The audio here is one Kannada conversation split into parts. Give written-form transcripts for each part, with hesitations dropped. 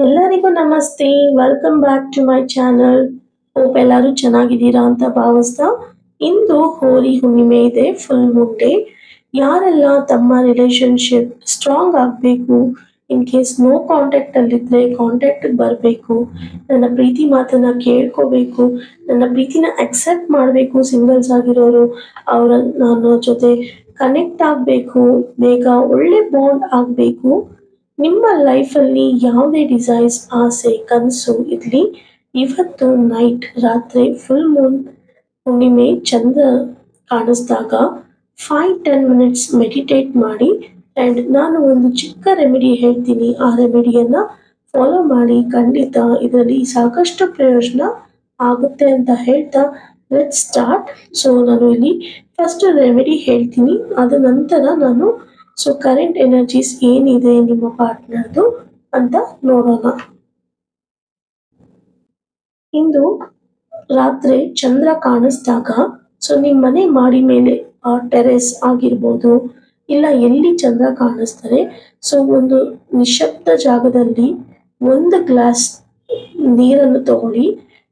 ಎಲ್ಲರಿಗೂ ನಮಸ್ತೆ. Welcome back to my channel. Hope ಎಲ್ಲರೂ ಚೆನ್ನಾಗಿದ್ದೀರಾ ಅಂತ ಭಾವಿಸ್ತಾ ಇಂದು ಹೋಳಿ ಹುಣ್ಣಿಮೆ ಇದೆ, ಫುಲ್ ಮೂನ್ ಡೇ. ಯಾರೆಲ್ಲ ತಮ್ಮ ರಿಲೇಶನ್ಶಿಪ್ ಸ್ಟ್ರಾಂಗ್ ಆಗಬೇಕು, ಇನ್ ಕೇಸ್ ನೋ ಕಾಂಟ್ಯಾಕ್ಟ್ ಅಲ್ಲಿದ್ರೆ ಕಾಂಟ್ಯಾಕ್ಟ್ ಬರಬೇಕು, ನನ್ನ ಪ್ರೀತಿ ಮಾತನ್ನ ಕೇಳ್ಕೋಬೇಕು, ನನ್ನ ಪ್ರೀತಿನ ಅಕ್ಸೆಪ್ಟ್ ಮಾಡಬೇಕು, ಸಿಂಗಲ್ಸ್ ಆಗಿರೋರು ಅವರ ನನ್ನ ಜೊತೆ ಕನೆಕ್ಟ್ ಆಗಬೇಕು, ಬೇಗ ಒಳ್ಳೆ ಬಾಂಡ್ ಆಗಬೇಕು. ನಿಮ್ಮ ಲೈಫಲ್ಲಿ ಯಾವುದೇ ಡಿಸೈರ್ಸ್, ಆಸೆ, ಕನಸು ಇರಲಿ, ಇವತ್ತು ನೈಟ್ ರಾತ್ರಿ ಫುಲ್ ಮೂನ್ ಹುಣ್ಣಿಮೆ ಚಂದ್ರ ಕಾಣಿಸ್ದಾಗ 5-10 ಮಿನಿಟ್ಸ್ ಮೆಡಿಟೇಟ್ ಮಾಡಿ. ಆ್ಯಂಡ್ ನಾನು ಒಂದು ಚಿಕ್ಕ ರೆಮಿಡಿ ಹೇಳ್ತೀನಿ, ಆ ರೆಮಿಡಿಯನ್ನು ಫಾಲೋ ಮಾಡಿ. ಖಂಡಿತ ಇದರಲ್ಲಿ ಸಾಕಷ್ಟು ಪ್ರಯೋಜನ ಆಗುತ್ತೆ ಅಂತ ಹೇಳ್ತಾ ಲೆಟ್ ಸ್ಟಾರ್ಟ್. ಸೊ ನಾನು ಇಲ್ಲಿ ಫಸ್ಟ್ ರೆಮಿಡಿ ಹೇಳ್ತೀನಿ, ಅದ ನಂತರ ನಾನು ಕರೆಂಟ್ ಎನರ್ಜೀಸ್ ಏನಿದೆ ನಿಮ್ಮ ಪಾರ್ಟ್ನರ್ದು ಅಂತ ನೋಡೋಣ. ಇಂದು ರಾತ್ರಿ ಚಂದ್ರ ಕಾಣಿಸ್ದಾಗ ನಿಮ್ಮ ಮನೆ ಮಾಡಿ ಮೇಲೆ ಟೆರೆಸ್ ಆಗಿರ್ಬೋದು, ಇಲ್ಲ ಎಲ್ಲಿ ಚಂದ್ರ ಕಾಣಿಸ್ತಾರೆ, ಒಂದು ನಿಶಬ್ದ ಜಾಗದಲ್ಲಿ ಒಂದು ಗ್ಲಾಸ್ ನೀರನ್ನು ತಗೊಳ್ಳಿ,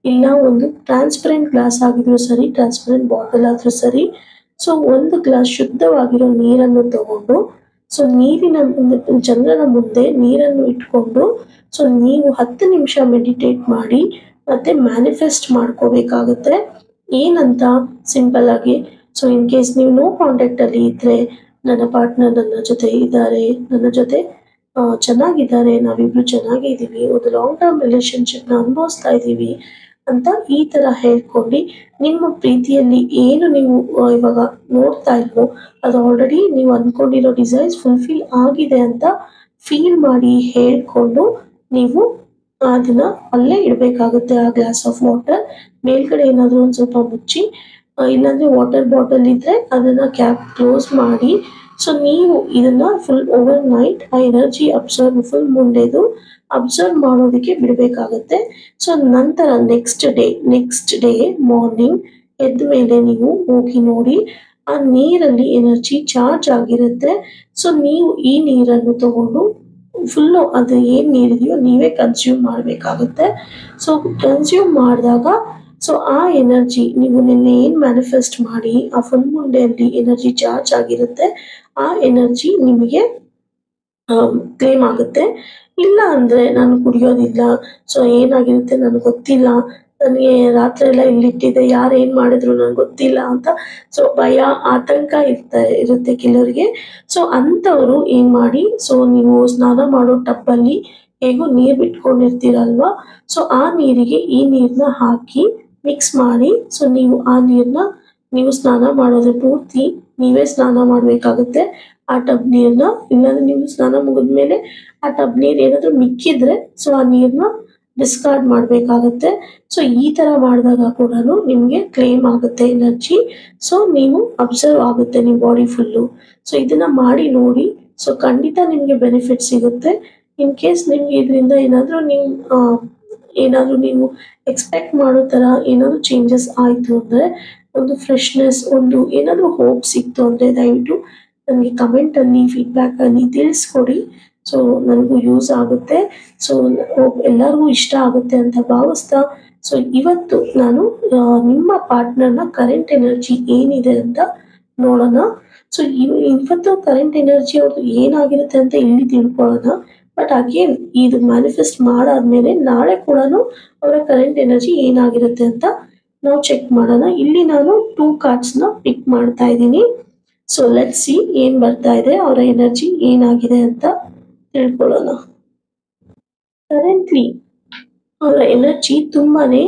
ಇಲ್ಲ ಒಂದು ಟ್ರಾನ್ಸ್ಪರೆಂಟ್ ಗ್ಲಾಸ್ ಆಗಿದ್ರು ಸರಿ, ಟ್ರಾನ್ಸ್ಪರೆಂಟ್ ಬಾಟಲ್ ಆದ್ರೂ ಸರಿ. ಒಂದು ಗ್ಲಾಸ್ ಶುದ್ಧವಾಗಿರೋ ನೀರನ್ನು ತಗೊಂಡು ನೀರಿನ ಮುಂದೆ, ಚಂದ್ರನ ಮುಂದೆ ನೀರನ್ನು ಇಟ್ಕೊಂಡು ನೀವು 10 ನಿಮಿಷ ಮೆಡಿಟೇಟ್ ಮಾಡಿ ಮತ್ತೆ ಮ್ಯಾನಿಫೆಸ್ಟ್ ಮಾಡ್ಕೋಬೇಕಾಗುತ್ತೆ. ಏನಂತ ಸಿಂಪಲ್ ಆಗಿ, ಇನ್ ಕೇಸ್ ನೀವು ನೋ ಕಾಂಟ್ಯಾಕ್ಟ್ ಅಲ್ಲಿ ಇದ್ರೆ, ನನ್ನ ಪಾರ್ಟ್ನರ್ ನನ್ನ ಜೊತೆ ಇದ್ದಾರೆ, ನನ್ನ ಜೊತೆ ಚೆನ್ನಾಗಿದ್ದಾರೆ, ನಾವಿಬ್ರು ಚೆನ್ನಾಗಿದ್ದೀವಿ, ಒಂದು ಲಾಂಗ್ ಟರ್ಮ್ ರಿಲೇಶನ್ಶಿಪ್ನ ಅನುಭವಿಸ್ತಾ ಇದ್ದೀವಿ ಅಂತ ಈ ತರ ಹೇಳ್ಕೊಂಡು, ನಿಮ್ಮ ಪ್ರೀತಿಯಲ್ಲಿ ಏನು ನೀವು ಇವಾಗ ನೋಡ್ತಾ ಇಲ್ವೋ ಅದು ಆಲ್ರೆಡಿ ನೀವು ಅನ್ಕೊಂಡಿರೋ ಡಿಸೈರ್ಸ್ ಫುಲ್ಫಿಲ್ ಆಗಿದೆ ಅಂತ ಫೀಲ್ ಮಾಡಿ ಹೇಳ್ಕೊಂಡು ನೀವು ಅದನ್ನ ಅಲ್ಲೇ ಇಡಬೇಕಾಗುತ್ತೆ. ಆ ಗ್ಲಾಸ್ ಆಫ್ ವಾಟರ್ ಮೇಲ್ಗಡೆ ಏನಾದರೂ ಒಂದು ಸ್ವಲ್ಪ ಮುಚ್ಚಿ, ಇಲ್ಲಾಂದ್ರೆ ವಾಟರ್ ಬಾಟಲ್ ಇದ್ರೆ ಅದನ್ನ ಕ್ಯಾಪ್ ಕ್ಲೋಸ್ ಮಾಡಿ. ನೀವು ಇದನ್ನ ಫುಲ್ ಓವರ್ ನೈಟ್ ಆ ಎನರ್ಜಿ ಅಬ್ಸರ್ವ್, ಫುಲ್ ಮುಂಡೆದು ಅಬ್ಸರ್ವ್ ಮಾಡೋದಕ್ಕೆ ಬಿಡಬೇಕಾಗತ್ತೆ. ನಂತರ ನೆಕ್ಸ್ಟ್ ಡೇ ಮಾರ್ನಿಂಗ್ ಎದ್ದ ಮೇಲೆ ನೀವು ಹೋಗಿ ನೋಡಿ, ಆ ನೀರಲ್ಲಿ ಎನರ್ಜಿ ಚಾರ್ಜ್ ಆಗಿರುತ್ತೆ. ನೀವು ಈ ನೀರನ್ನು ತಗೊಂಡು ಫುಲ್ಲು ಅದು ಏನು ನೀರಿದೆಯೋ ನೀವೇ ಕನ್ಸ್ಯೂಮ್ ಮಾಡಬೇಕಾಗುತ್ತೆ. ಕನ್ಸ್ಯೂಮ್ ಮಾಡಿದಾಗ ಆ ಎನರ್ಜಿ ನೀವು ನಿನ್ನೆ ಏನು ಮ್ಯಾನಿಫೆಸ್ಟ್ ಮಾಡಿ ಆ ಫುಲ್ ಮುಂಡೆಯಲ್ಲಿ ಎನರ್ಜಿ ಚಾರ್ಜ್ ಆಗಿರುತ್ತೆ, ಆ ಎನರ್ಜಿ ನಿಮಗೆ ಕ್ಲೇಮ್ ಆಗುತ್ತೆ. ಇಲ್ಲ ಅಂದ್ರೆ ನಾನು ಕುಡಿಯೋದಿಲ್ಲ, ಏನಾಗಿರುತ್ತೆ ನನಗೆ ಗೊತ್ತಿಲ್ಲ, ನನಗೆ ರಾತ್ರಿ ಎಲ್ಲ ಇಲ್ಲಿಟ್ಟಿದ್ದೆ, ಯಾರು ಏನು ಮಾಡಿದ್ರು ನನಗೆ ಗೊತ್ತಿಲ್ಲ ಅಂತ ಭಯ, ಆತಂಕ ಇರುತ್ತೆ ಕೆಲವರಿಗೆ. ಅಂಥವ್ರು ಏನು ಮಾಡಿ, ನೀವು ಸ್ನಾನ ಮಾಡೋ ಟಬ್ಬಲ್ಲಿ ಹೇಗೋ ನೀರು ಬಿಟ್ಕೊಂಡಿರ್ತೀರಲ್ವಾ, ಆ ನೀರಿಗೆ ಈ ನೀರನ್ನ ಹಾಕಿ ಮಿಕ್ಸ್ ಮಾಡಿ, ನೀವು ಆ ನೀರನ್ನ ನೀವು ಸ್ನಾನ ಮಾಡೋದ್ರ ಪೂರ್ತಿ ನೀವೇ ಸ್ನಾನ ಮಾಡಬೇಕಾಗುತ್ತೆ ಆ ಟಬ್ ನೀರನ್ನ. ಇಲ್ಲಾಂದ್ರೆ ನೀವು ಸ್ನಾನ ಮುಗಿದ್ಮೇಲೆ ಆ ಟಬ್ ನೀರು ಏನಾದರೂ ಮಿಕ್ಕಿದ್ರೆ ಆ ನೀರನ್ನ ಡಿಸ್ಕಾರ್ಡ್ ಮಾಡಬೇಕಾಗುತ್ತೆ. ಈ ತರ ಮಾಡಿದಾಗ ಕೂಡ ನಿಮಗೆ ಕ್ಲೇಮ್ ಆಗುತ್ತೆ ಎನರ್ಜಿ. ನೀವು ಅಬ್ಸರ್ವ್ ಆಗುತ್ತೆ ನಿಮ್ಮ ಬಾಡಿ ಫುಲ್ಲು. ಇದನ್ನ ಮಾಡಿ ನೋಡಿ, ಖಂಡಿತ ನಿಮಗೆ ಬೆನಿಫಿಟ್ ಸಿಗುತ್ತೆ. ಇನ್ ಕೇಸ್ ನಿಮ್ಗೆ ಇದರಿಂದ ಏನಾದರೂ ನೀವು ಎಕ್ಸ್ಪೆಕ್ಟ್ ಮಾಡೋ ಥರ ಏನಾದರೂ ಚೇಂಜಸ್ ಆಯಿತು ಅಂದರೆ, ಒಂದು ಫ್ರೆಶ್ನೆಸ್, ಒಂದು ಏನಾದರೂ ಹೋಪ್ ಸಿಕ್ತು ಅಂದರೆ ದಯವಿಟ್ಟು ನನಗೆ ಕಮೆಂಟಲ್ಲಿ, ಫೀಡ್ಬ್ಯಾಕಲ್ಲಿ ತಿಳಿಸ್ಕೊಡಿ. ನನಗೂ ಯೂಸ್ ಆಗುತ್ತೆ. ಎಲ್ಲರಿಗೂ ಇಷ್ಟ ಆಗುತ್ತೆ ಅಂತ ಭಾವಿಸ್ತಾ, ಇವತ್ತು ನಾನು ನಿಮ್ಮ ಪಾರ್ಟ್ನರ್ನ ಕರೆಂಟ್ ಎನರ್ಜಿ ಏನಿದೆ ಅಂತ ನೋಡೋಣ. ಇವತ್ತು ಕರೆಂಟ್ ಎನರ್ಜಿ ಅವ್ರದ್ದು ಏನಾಗಿರುತ್ತೆ ಅಂತ ಇಲ್ಲಿ ತಿಳ್ಕೊಳ್ಳೋಣ. ಬಟ್ ಅಗೇನ್ ಇದು ಮ್ಯಾನಿಫೆಸ್ಟ್ ಮಾಡಾದ್ಮೇಲೆ ನಾಳೆ ಕೂಡ ಅವರ ಕರೆಂಟ್ ಎನರ್ಜಿ ಏನಾಗಿರುತ್ತೆ ಅಂತ ನಾವು ಚೆಕ್ ಮಾಡೋಣ. ಇಲ್ಲಿ ನಾನು 2 ಕಾರ್ಡ್ಸ್ನ ಪಿಕ್ ಮಾಡ್ತಾ ಇದ್ದೀನಿ. ಲೆಟ್ಸ್ ಸಿ ಏನ್ ಬರ್ತಾ ಇದೆ, ಅವರ ಎನರ್ಜಿ ಏನಾಗಿದೆ ಅಂತ ತಿಳ್ಕೊಳ್ಳೋಣ. ಕರೆಂಟ್ಲಿ ಅವರ ಎನರ್ಜಿ ತುಂಬಾನೇ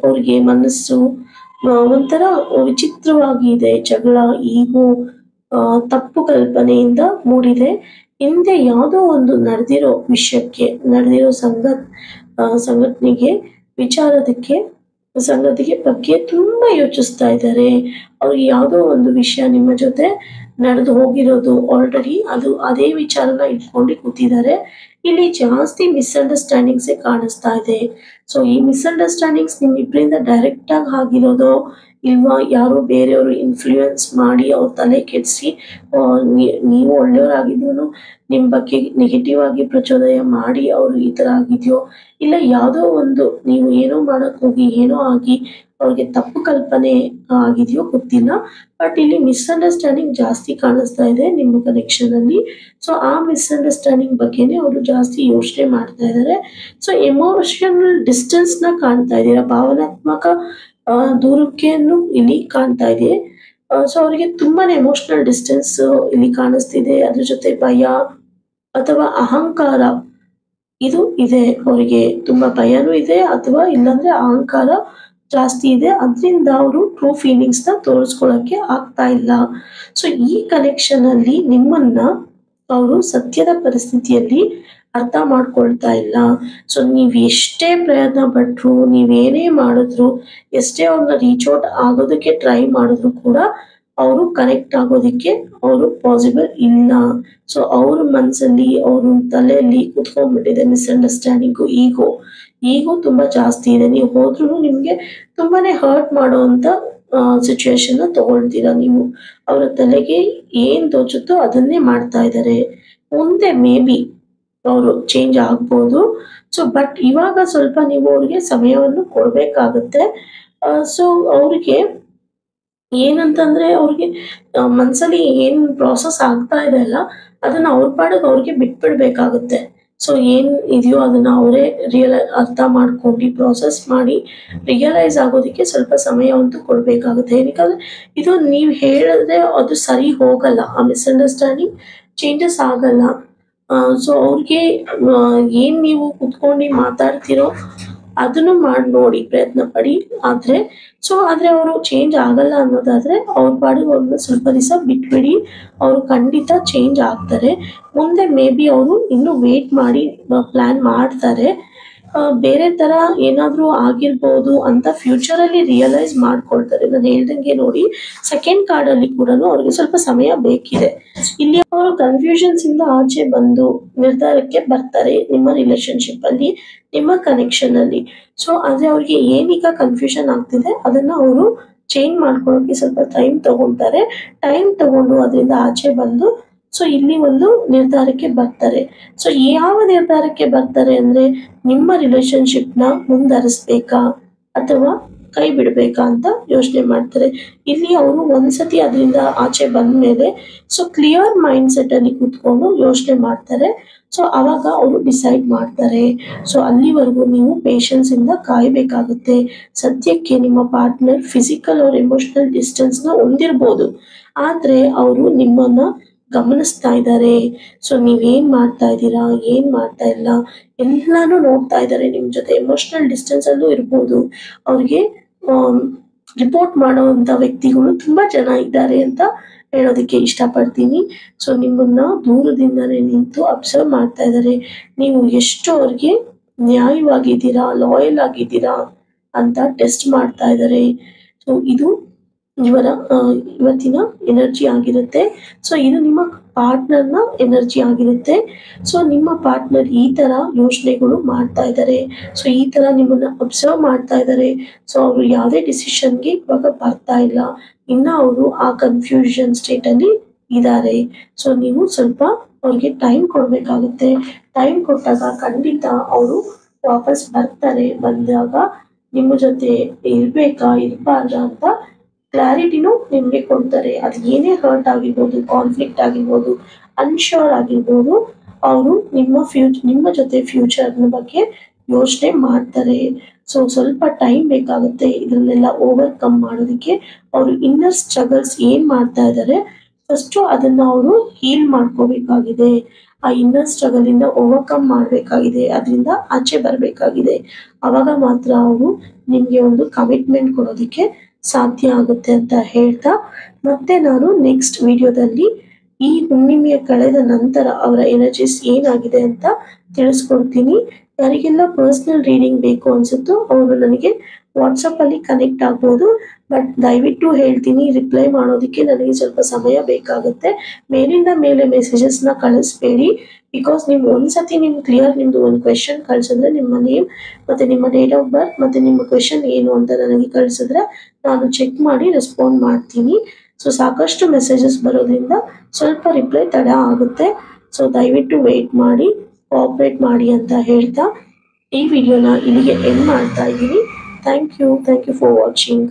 ಅವ್ರಿಗೆ ಮನಸ್ಸು ಒಂಥರ ವಿಚಿತ್ರವಾಗಿದೆ. ಜಗಳ, ಈಗೋ, ತಪ್ಪು ಕಲ್ಪನೆಯಿಂದ ಮೂಡಿದೆ. ಹಿಂದೆ ಯಾವುದೋ ಒಂದು ನಡೆದಿರೋ ವಿಷಯಕ್ಕೆ, ನಡೆದಿರೋ ಸಂಘಟನೆಗೆ, ಸಂಗತಿಗೆ ಬಗ್ಗೆ ತುಂಬಾ ಯೋಚಿಸ್ತಾ ಇದ್ದಾರೆ. ಅವ್ರಿಗೆ ಯಾವುದೋ ಒಂದು ವಿಷಯ ನಿಮ್ಮ ಜೊತೆ ನಡೆದು ಹೋಗಿರೋದು ಆಲ್ರೆಡಿ, ಅದೇ ವಿಚಾರನ ಇಟ್ಕೊಂಡು ಕೂತಿದ್ದಾರೆ. ಇಲ್ಲಿ ಜಾಸ್ತಿ ಮಿಸ್ಅಂಡರ್ಸ್ಟ್ಯಾಂಡಿಂಗ್ಸೇ ಕಾಣಿಸ್ತಾ ಇದೆ. ಈ ಮಿಸ್ಅಂಡರ್ಸ್ಟ್ಯಾಂಡಿಂಗ್ಸ್ ನಿಮ್ಮಿಬ್ಬರಿಂದ ಡೈರೆಕ್ಟ್ ಆಗಿ ಆಗಿರೋದು, ಇಲ್ವಾ ಯಾರೋ ಬೇರೆಯವರು ಇನ್ಫ್ಲೂಯೆನ್ಸ್ ಮಾಡಿ ಅವ್ರ ತಲೆ ಕೆಡಿಸಿ ನೀವು ಒಳ್ಳೆಯವರಾಗಿದ್ರು ನಿಮ್ಮ ಬಗ್ಗೆ ನೆಗೆಟಿವ್ ಆಗಿ ಪ್ರಚೋದನೆ ಮಾಡಿ ಅವರು ಈ ಥರ ಆಗಿದೆಯೋ, ಇಲ್ಲ ಯಾವುದೋ ಒಂದು ನೀವು ಏನೋ ಮಾಡಕ್ ಹೋಗಿ ಏನೋ ಆಗಿ ಅವ್ರಿಗೆ ತಪ್ಪು ಕಲ್ಪನೆ ಆಗಿದೆಯೋ ಗೊತ್ತಿಲ್ಲ. ಬಟ್ ಇಲ್ಲಿ ಮಿಸ್ಅಂಡರ್ಸ್ಟ್ಯಾಂಡಿಂಗ್ ಜಾಸ್ತಿ ಕಾಣಿಸ್ತಾ ಇದೆ ನಿಮ್ಮ ಕನೆಕ್ಷನ್ ಅಲ್ಲಿ. ಸೊ ಆ ಮಿಸ್ಅಂಡರ್ಸ್ಟ್ಯಾಂಡಿಂಗ್ ಬಗ್ಗೆನೇ ಅವರು ಜಾಸ್ತಿ ಯೋಚನೆ ಮಾಡ್ತಾ ಇದ್ದಾರೆ. ಸೊ ಎಮೋಷನಲ್ ಡಿಸ್ಟೆನ್ಸ್ ನ ಕಾಣ್ತಾ ಇದ್ದೀರಾ, ಭಾವನಾತ್ಮಕ ದೂರಕ್ಕೆಯನ್ನು ಇಲ್ಲಿ ಕಾಣ್ತಾ ಇದೆ. ಸೊ ಅವರಿಗೆ ತುಂಬಾನೇ ಎಮೋಷನಲ್ ಡಿಸ್ಟೆನ್ಸ್ ಇಲ್ಲಿ ಕಾಣಿಸ್ತಿದೆ. ಅದ್ರ ಜೊತೆ ಭಯ ಅಥವಾ ಅಹಂಕಾರ ಇದು ಇದೆ, ಅವರಿಗೆ ತುಂಬಾ ಭಯನೂ ಇದೆ ಅಥವಾ ಇಲ್ಲಾಂದ್ರೆ ಅಹಂಕಾರ ಜಾಸ್ತಿ ಇದೆ. ಅದರಿಂದ ಅವರು ಟ್ರೂ ಫೀಲಿಂಗ್ಸ್ ನ ತೋರಿಸ್ಕೊಳಕ್ಕೆ ಆಗ್ತಾ ಇಲ್ಲ. ಸೊ ಈ ಕನೆಕ್ಷನ್ ಅಲ್ಲಿ ನಿಮ್ಮನ್ನ ಅವರು ಸತ್ಯದ ಪರಿಸ್ಥಿತಿಯಲ್ಲಿ ಅರ್ಥ ಮಾಡ್ಕೊಳ್ತಾ ಇಲ್ಲ. ಸೊ ನೀವ್ ಎಷ್ಟೇ ಪ್ರಯತ್ನ ಪಟ್ರು, ನೀವೇನೇ ಮಾಡಿದ್ರು, ಎಷ್ಟೇ ಅವ್ರನ್ನ ರೀಚ್ ಔಟ್ ಆಗೋದಕ್ಕೆ ಟ್ರೈ ಮಾಡಿದ್ರು ಕೂಡ ಅವರು ಕನೆಕ್ಟ್ ಆಗೋದಿಕ್ಕೆ ಅವರು ಪಾಸಿಬಲ್ ಇಲ್ಲ. ಸೊ ಅವ್ರ ಮನ್ಸಲ್ಲಿ ಅವ್ರ ತಲೆಯಲ್ಲಿ ಕುತ್ಕೊಂಡ್ಬಿಟ್ಟಿದೆ ಮಿಸ್ಅಂಡರ್ಸ್ಟ್ಯಾಂಡಿಂಗು, ಈಗೋ ತುಂಬಾ ಜಾಸ್ತಿ ಇದೆ. ನೀವು ಹೋದ್ರು ನಿಮ್ಗೆ ತುಂಬಾನೇ ಹರ್ಟ್ ಮಾಡೋಂತ ಸಿಚುವೇಶನ್ ತಗೊಳ್ತೀರಾ ನೀವು. ಅವರ ತಲೆಗೆ ಏನ್ ತೋಚುತ್ತೋ ಅದನ್ನೇ ಮಾಡ್ತಾ ಇದ್ದಾರೆ. ಮುಂದೆ ಮೇ ಬಿ ಅವರು ಚೇಂಜ್ ಆಗ್ಬೋದು. ಸೊ ಬಟ್ ಇವಾಗ ಸ್ವಲ್ಪ ನೀವು ಅವ್ರಿಗೆ ಸಮಯವನ್ನು ಕೊಡ್ಬೇಕಾಗತ್ತೆ. ಸೊ ಅವ್ರಿಗೆ ಏನಂತಂದ್ರೆ ಅವ್ರಿಗೆ ಮನ್ಸಲ್ಲಿ ಏನ್ ಪ್ರಾಸೆಸ್ ಆಗ್ತಾ ಇದೆ ಅಲ್ಲ, ಅದನ್ನ ಅವ್ರ ಪಾಡಿಗೆ ಅವ್ರಿಗೆ ಬಿಟ್ಬಿಡ್ಬೇಕಾಗುತ್ತೆ. ಸೊ ಏನ್ ಇದೆಯೋ ಅದನ್ನ ಅವರೇ ಅರ್ಥ ಮಾಡ್ಕೊಂಡು ಪ್ರಾಸೆಸ್ ಮಾಡಿ ರಿಯಲೈಸ್ ಆಗೋದಕ್ಕೆ ಸ್ವಲ್ಪ ಸಮಯವಂತೂ ಕೊಡ್ಬೇಕಾಗುತ್ತೆ. ಏನಕ್ಕಂದ್ರೆ ಇದು ನೀವು ಹೇಳಿದ್ರೆ ಅದು ಸರಿ ಹೋಗಲ್ಲ, ಆ ಮಿಸ್ಅಂಡರ್ಸ್ಟ್ಯಾಂಡಿಂಗ್ ಚೇಂಜಸ್ ಆಗಲ್ಲ. ಸೊ ಅವ್ರಿಗೆ ಏನ್ ನೀವು ಕುತ್ಕೊಂಡು ಮಾತಾಡ್ತಿರೋ ಅದನ್ನು ಮಾಡಿ ನೋಡಿ, ಪ್ರಯತ್ನ ಪಡಿ. ಆದ್ರೆ ಅವರು ಚೇಂಜ್ ಆಗಲ್ಲ ಅನ್ನೋದಾದ್ರೆ ಅವ್ರ ಪಾಡಿಗೆ ಅವ್ರನ್ನ ಸ್ವಲ್ಪ ದಿವಸ ಬಿಟ್ಬಿಡಿ, ಅವರು ಖಂಡಿತ ಚೇಂಜ್ ಆಗ್ತಾರೆ. ಮುಂದೆ ಮೇ ಬಿ ಅವರು ಇನ್ನು ವೇಟ್ ಮಾಡಿ ಪ್ಲಾನ್ ಮಾಡ್ತಾರೆ. ಬೇರೆ ತರ ಏನಾದ್ರೂ ಆಗಿರ್ಬೋದು ಅಂತ ಫ್ಯೂಚರ್ ಅಲ್ಲಿ ರಿಯಲೈಸ್ ಮಾಡ್ಕೊಳ್ತಾರೆ. ನಾನು ಹೇಳ್ದಂಗೆ ನೋಡಿ, ಸೆಕೆಂಡ್ ಕಾರ್ಡ್ ಅಲ್ಲಿ ಕೂಡ ಅವ್ರಿಗೆ ಸ್ವಲ್ಪ ಸಮಯ ಬೇಕಿದೆ. ಇಲ್ಲಿ ಅವರು ಕನ್ಫ್ಯೂಷನ್ಸ್ ಇಂದ ಆಚೆ ಬಂದು ನಿರ್ಧಾರಕ್ಕೆ ಬರ್ತಾರೆ ನಿಮ್ಮ ರಿಲೇಶನ್ಶಿಪ್ ಅಲ್ಲಿ, ನಿಮ್ಮ ಕನೆಕ್ಷನ್ ಅಲ್ಲಿ. ಸೊ ಆದ್ರೆ ಅವ್ರಿಗೆ ಏನೀಗ ಕನ್ಫ್ಯೂಷನ್ ಆಗ್ತಿದೆ ಅದನ್ನ ಅವರು ಚೇಂಜ್ ಮಾಡ್ಕೊಳ್ಳೋಕೆ ಸ್ವಲ್ಪ ಟೈಮ್ ತಗೊಂತಾರೆ. ಟೈಮ್ ತಗೊಂಡು ಅದರಿಂದ ಆಚೆ ಬಂದು ಸೊ ಇಲ್ಲಿ ಒಂದು ನಿರ್ಧಾರಕ್ಕೆ ಬರ್ತಾರೆ. ಸೊ ಯಾವ ನಿರ್ಧಾರಕ್ಕೆ ಬರ್ತಾರೆ ಅಂದ್ರೆ, ನಿಮ್ಮ ರಿಲೇಶನ್ಶಿಪ್ ನ ಮುಂದರಿಸ್ಬೇಕಾ ಅಥವಾ ಕೈ ಬಿಡ್ಬೇಕಾ ಅಂತ ಯೋಚನೆ ಮಾಡ್ತಾರೆ. ಇಲ್ಲಿ ಅವರು ಒಂದ್ಸತಿ ಅದರಿಂದ ಆಚೆ ಬಂದ್ಮೇಲೆ ಸೊ ಕ್ಲಿಯರ್ ಮೈಂಡ್ ಸೆಟ್ ಅಲ್ಲಿ ಕೂತ್ಕೊಂಡು ಯೋಚನೆ ಮಾಡ್ತಾರೆ. ಸೊ ಅವಾಗ ಅವರು ಡಿಸೈಡ್ ಮಾಡ್ತಾರೆ. ಸೊ ಅಲ್ಲಿವರೆಗೂ ನೀವು ಪೇಷನ್ಸ್ ಇಂದ ಕಾಯ್ಬೇಕಾಗುತ್ತೆ. ಸದ್ಯಕ್ಕೆ ನಿಮ್ಮ ಪಾರ್ಟ್ನರ್ ಫಿಸಿಕಲ್ और ಎಮೋಷನಲ್ ಡಿಸ್ಟೆನ್ಸ್ ನ ಹೊಂದಿರ್ಬೋದು, ಆದ್ರೆ ಅವರು ನಿಮ್ಮನ್ನ ಗಮನಿಸ್ತಾ ಇದ್ದಾರೆ. ಸೊ ನೀವೇನ್ ಮಾಡ್ತಾ ಇದ್ದೀರಾ, ಏನ್ ಮಾಡ್ತಾ ಇಲ್ಲ ಎಲ್ಲಾನು ನೋಡ್ತಾ ಇದ್ದಾರೆ. ನಿಮ್ ಜೊತೆ ಎಮೋಷನಲ್ ಡಿಸ್ಟೆನ್ಸ್ ಅಲ್ಲೂ ಇರ್ಬೋದು. ಅವ್ರಿಗೆ ರಿಪೋರ್ಟ್ ಮಾಡುವಂತ ವ್ಯಕ್ತಿಗಳು ತುಂಬಾ ಜನ ಇದ್ದಾರೆ ಅಂತ ಹೇಳೋದಕ್ಕೆ ಇಷ್ಟಪಡ್ತೀನಿ. ಸೊ ನಿಮ್ಮನ್ನ ದೂರದಿಂದನೇ ನಿಂತು ಅಬ್ಸರ್ವ್ ಮಾಡ್ತಾ ಇದ್ದಾರೆ. ನೀವು ಎಷ್ಟು ಅವ್ರಿಗೆ ನ್ಯಾಯವಾಗಿದ್ದೀರಾ, ಲಾಯಲ್ ಆಗಿದ್ದೀರಾ ಅಂತ ಟೆಸ್ಟ್ ಮಾಡ್ತಾ ಇದ್ದಾರೆ. ಸೊ ಇದು ಇವತ್ತಿನ ಎನರ್ಜಿ ಆಗಿರುತ್ತೆ. ಸೊ ಇದು ನಿಮ್ಮ ಪಾರ್ಟ್ನರ್ನ ಎನರ್ಜಿ ಆಗಿರುತ್ತೆ. ಸೊ ನಿಮ್ಮ ಪಾರ್ಟ್ನರ್ ಈ ತರ ಯೋಚನೆಗಳು ಮಾಡ್ತಾ ಇದ್ದಾರೆ. ಸೊ ಈ ತರ ನಿಮ್ಮನ್ನ ಅಬ್ಸರ್ವ್ ಮಾಡ್ತಾ ಇದ್ದಾರೆ. ಸೊ ಅವರು ಯಾವುದೇ ಡಿಸಿಷನ್ಗೆ ಇವಾಗ ಬರ್ತಾ ಇಲ್ಲ, ಇನ್ನ ಅವರು ಆ ಕನ್ಫ್ಯೂಷನ್ ಸ್ಟೇಟ್ ಅಲ್ಲಿ ಇದ್ದಾರೆ. ಸೊ ನೀವು ಸ್ವಲ್ಪ ಅವ್ರಿಗೆ ಟೈಮ್ ಕೊಡ್ಬೇಕಾಗುತ್ತೆ. ಟೈಮ್ ಕೊಟ್ಟಾಗ ಖಂಡಿತ ಅವರು ವಾಪಸ್ ಬರ್ತಾರೆ. ಬಂದಾಗ ನಿಮ್ಮ ಜೊತೆ ಇರ್ಬೇಕಾ ಇರ್ಬಾರ್ದಾ ಅಂತ ಕ್ಲಾರಿಟಿನೂ ನಿಮ್ಗೆ ಕೊಡ್ತಾರೆ. ಅದು ಏನೇ ಹರ್ಟ್ ಆಗಿರ್ಬೋದು, ಕಾನ್ಫ್ಲಿಕ್ಟ್ ಆಗಿರ್ಬೋದು, ಅನ್ಶೋರ್ ಆಗಿರ್ಬೋದು, ಅವರು ನಿಮ್ಮ ಜೊತೆ ಫ್ಯೂಚರ್ ಬಗ್ಗೆ ಯೋಚನೆ ಮಾಡ್ತಾರೆ. ಸೊ ಸ್ವಲ್ಪ ಟೈಮ್ ಬೇಕಾಗುತ್ತೆ ಇದನ್ನೆಲ್ಲ ಓವರ್ಕಮ್ ಮಾಡೋದಕ್ಕೆ. ಅವರು ಇನ್ನರ್ ಸ್ಟ್ರಗಲ್ಸ್ ಏನ್ ಮಾಡ್ತಾ ಇದ್ದಾರೆ ಫಸ್ಟ್ ಅದನ್ನ ಅವರು ಹೀಲ್ ಮಾಡ್ಕೋಬೇಕಾಗಿದೆ. ಆ ಇನ್ನರ್ ಸ್ಟ್ರಗಲ್ ಇಂದ ಓವರ್ಕಮ್ ಮಾಡ್ಬೇಕಾಗಿದೆ, ಅದರಿಂದ ಆಚೆ ಬರ್ಬೇಕಾಗಿದೆ. ಅವಾಗ ಮಾತ್ರ ಅವರು ನಿಮ್ಗೆ ಒಂದು ಕಮಿಟ್ಮೆಂಟ್ ಕೊಡೋದಕ್ಕೆ ಸಾಧ್ಯ ಆಗುತ್ತೆ ಅಂತ ಹೇಳ್ತಾ, ಮತ್ತೆ ನಾನು ನೆಕ್ಸ್ಟ್ ವಿಡಿಯೋದಲ್ಲಿ ಈ ಹುಣ್ಣಿಮೆಯ ಕಳೆದ ನಂತರ ಅವರ ಎನರ್ಜೀಸ್ ಏನಾಗಿದೆ ಅಂತ ತಿಳಿಸ್ಕೊಡ್ತೀನಿ. ಯಾರಿಗೆಲ್ಲ ಪರ್ಸನಲ್ ರೀಡಿಂಗ್ ಬೇಕು ಅನ್ಸುತ್ತೋ ಅವರು ನನಗೆ ವಾಟ್ಸಪ್ಪಲ್ಲಿ ಕನೆಕ್ಟ್ ಆಗ್ಬೋದು. ಬಟ್ ದಯವಿಟ್ಟು ಹೇಳ್ತೀನಿ, ರಿಪ್ಲೈ ಮಾಡೋದಕ್ಕೆ ನನಗೆ ಸ್ವಲ್ಪ ಸಮಯ ಬೇಕಾಗುತ್ತೆ. ಮೇಲಿಂದ ಮೇಲೆ ಮೆಸೇಜಸ್ನ ಕಳಿಸ್ಬೇಡಿ. ಬಿಕಾಸ್ ನೀವು ಒಂದ್ಸತಿ ನಿಮ್ದು ಒಂದು ಕ್ವೆಶನ್ ಕಳಿಸಿದ್ರೆ ನಿಮ್ಮ ನೇಮ್ ಮತ್ತು ನಿಮ್ಮ ಡೇಟ್ ಆಫ್ ಬರ್ತ್ ಮತ್ತು ನಿಮ್ಮ ಕ್ವೆಶನ್ ಏನು ಅಂತ ನನಗೆ ಕಳಿಸಿದ್ರೆ ನಾನು ಚೆಕ್ ಮಾಡಿ ರೆಸ್ಪಾಂಡ್ ಮಾಡ್ತೀನಿ. ಸೊ ಸಾಕಷ್ಟು ಮೆಸೇಜಸ್ ಬರೋದ್ರಿಂದ ಸ್ವಲ್ಪ ರಿಪ್ಲೈ ತಡ ಆಗುತ್ತೆ. ಸೊ ದಯವಿಟ್ಟು ವೆಯ್ಟ್ ಮಾಡಿ, ಕೋಆಪ್ರೇಟ್ ಮಾಡಿ ಅಂತ ಹೇಳ್ತಾ ಈ ವಿಡಿಯೋನ ಇಲ್ಲಿಗೆ ಎಂಡ್ ಮಾಡ್ತಾ ಇದ್ದೀನಿ. Thank you for watching.